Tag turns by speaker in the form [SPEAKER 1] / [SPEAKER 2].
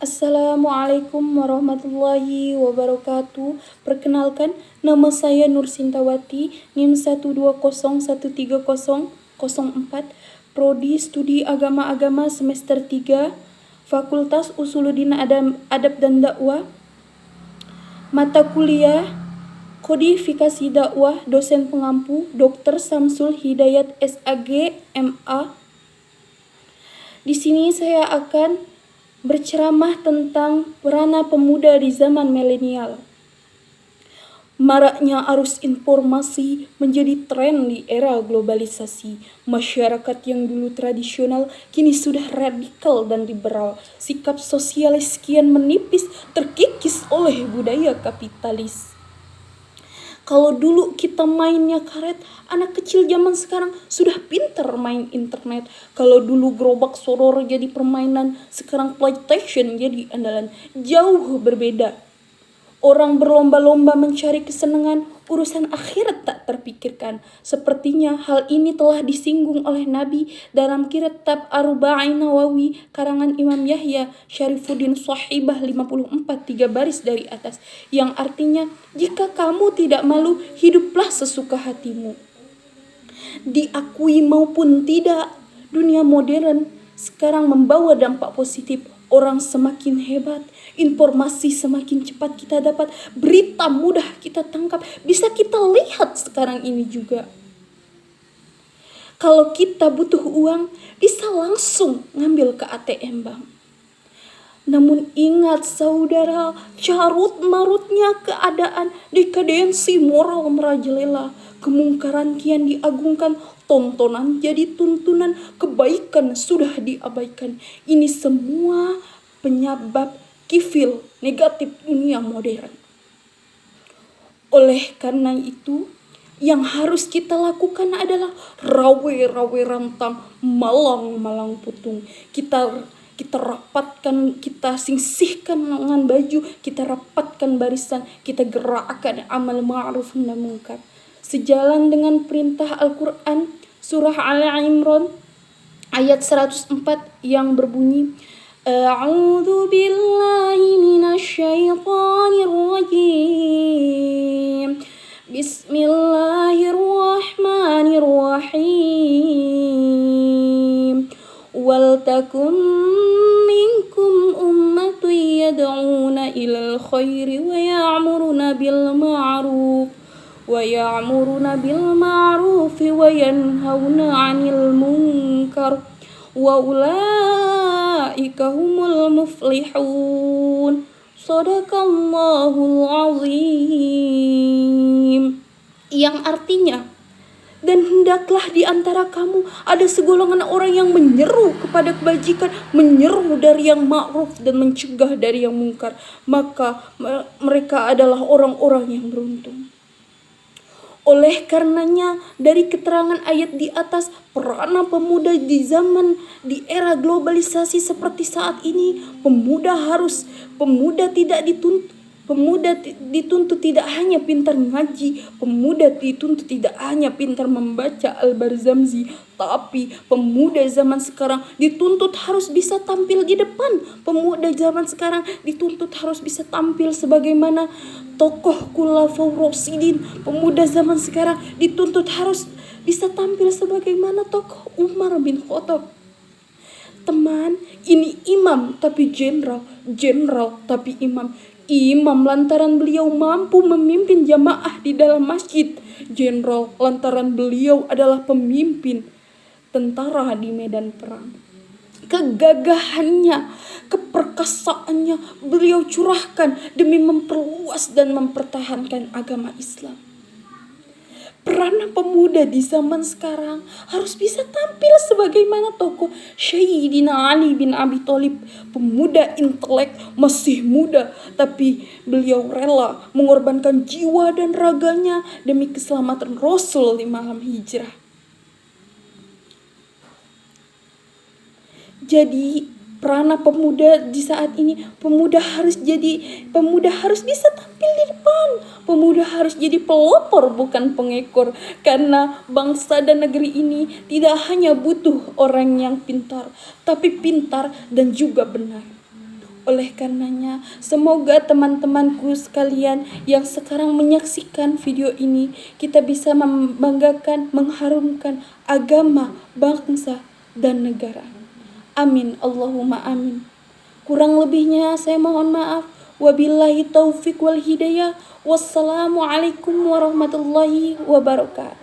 [SPEAKER 1] Assalamualaikum warahmatullahi wabarakatuh. Perkenalkan, nama saya Nur Sintawati, NIM 120130004, Prodi Studi Agama-Agama semester 3, Fakultas Usuluddin Adab dan Dakwah. Mata kuliah Kodifikasi Dakwah, dosen pengampu Dr. Samsul Hidayat SAG MA. Di sini saya akan berceramah tentang peranan pemuda di zaman milenial. Maraknya arus informasi menjadi tren di era globalisasi. Masyarakat yang dulu tradisional kini sudah radikal dan liberal. Sikap sosialis kian menipis, terkikis oleh budaya kapitalis. Kalau dulu kita mainnya karet, anak kecil zaman sekarang sudah pintar main internet. Kalau dulu gerobak sodor jadi permainan, sekarang PlayStation jadi andalan. Jauh berbeda. Orang berlomba-lomba mencari kesenangan, urusan akhirat tak terpikirkan. Sepertinya hal ini telah disinggung oleh Nabi dalam kitab Arba'in Nawawi karangan Imam Yahya Syarifuddin Shahibah 54 3 baris dari atas, yang artinya, jika kamu tidak malu, hiduplah sesuka hatimu. Diakui maupun tidak, dunia modern sekarang membawa dampak positif. Orang semakin hebat, informasi semakin cepat kita dapat, berita mudah kita tangkap, bisa kita lihat sekarang ini juga. Kalau kita butuh uang, bisa langsung ngambil ke ATM bank. Namun ingat saudara, carut marutnya keadaan, dekadensi moral merajalela, kemungkaran kian diagungkan, tontonan jadi tuntunan, kebaikan sudah diabaikan. Ini semua penyebab kifil negatif dunia modern. Oleh karena itu, yang harus kita lakukan adalah rawe-rawe rantang, malang-malang putung. Kita rapatkan, kita sisihkan lengan baju, kita rapatkan barisan, kita gerakkan amal ma'ruf nahi munkar. Sejalan dengan perintah Al-Quran, surah Al-Imran ayat 104 yang berbunyi, A'udzu billahi minasyaitonir rajim. Bismillahirrahmanirrahim. Wal takum minkum ummatun yad'una ilal khairi wa ya'muruna bil ma'ruf wa yanhauna 'anil munkar wa ulaika humul muflihun. Shadaqallahul azim. Yang artinya, dan hendaklah di antara kamu ada segolongan orang yang menyeru kepada kebajikan, menyeru dari yang ma'ruf dan mencegah dari yang mungkar. Maka mereka adalah orang-orang yang beruntung. Oleh karenanya, dari keterangan ayat di atas, peranan pemuda di era globalisasi seperti saat ini, pemuda dituntut tidak hanya pintar mengaji, pemuda dituntut tidak hanya pintar membaca Al-Barzamzi, tapi pemuda zaman sekarang dituntut harus bisa tampil di depan. Pemuda zaman sekarang dituntut harus bisa tampil sebagaimana tokoh Khulafaur Rasyidin. Pemuda zaman sekarang dituntut harus bisa tampil sebagaimana tokoh Umar bin Khattab. Teman, ini imam tapi jenderal tapi imam. Imam lantaran beliau mampu memimpin jamaah di dalam masjid. Jenderal lantaran beliau adalah pemimpin tentara di medan perang. Kegagahannya, keperkasaannya beliau curahkan demi memperluas dan mempertahankan agama Islam. Peranan pemuda di zaman sekarang harus bisa tampil sebagaimana tokoh Sayyidina Ali bin Abi Thalib. Pemuda intelek, masih muda, tapi beliau rela mengorbankan jiwa dan raganya demi keselamatan Rasul di malam hijrah. Jadi peranan pemuda di saat ini, pemuda harus bisa tampil di depan. Pemuda harus jadi pelopor bukan pengekor, karena bangsa dan negeri ini tidak hanya butuh orang yang pintar, tapi pintar dan juga benar. Oleh karenanya, semoga teman-temanku sekalian yang sekarang menyaksikan video ini, kita bisa membanggakan, mengharumkan agama, bangsa, dan negara. Amin, Allahumma amin. Kurang lebihnya saya mohon maaf. Wabillahi taufik wal hidayah. Wassalamualaikum warahmatullahi wabarakatuh.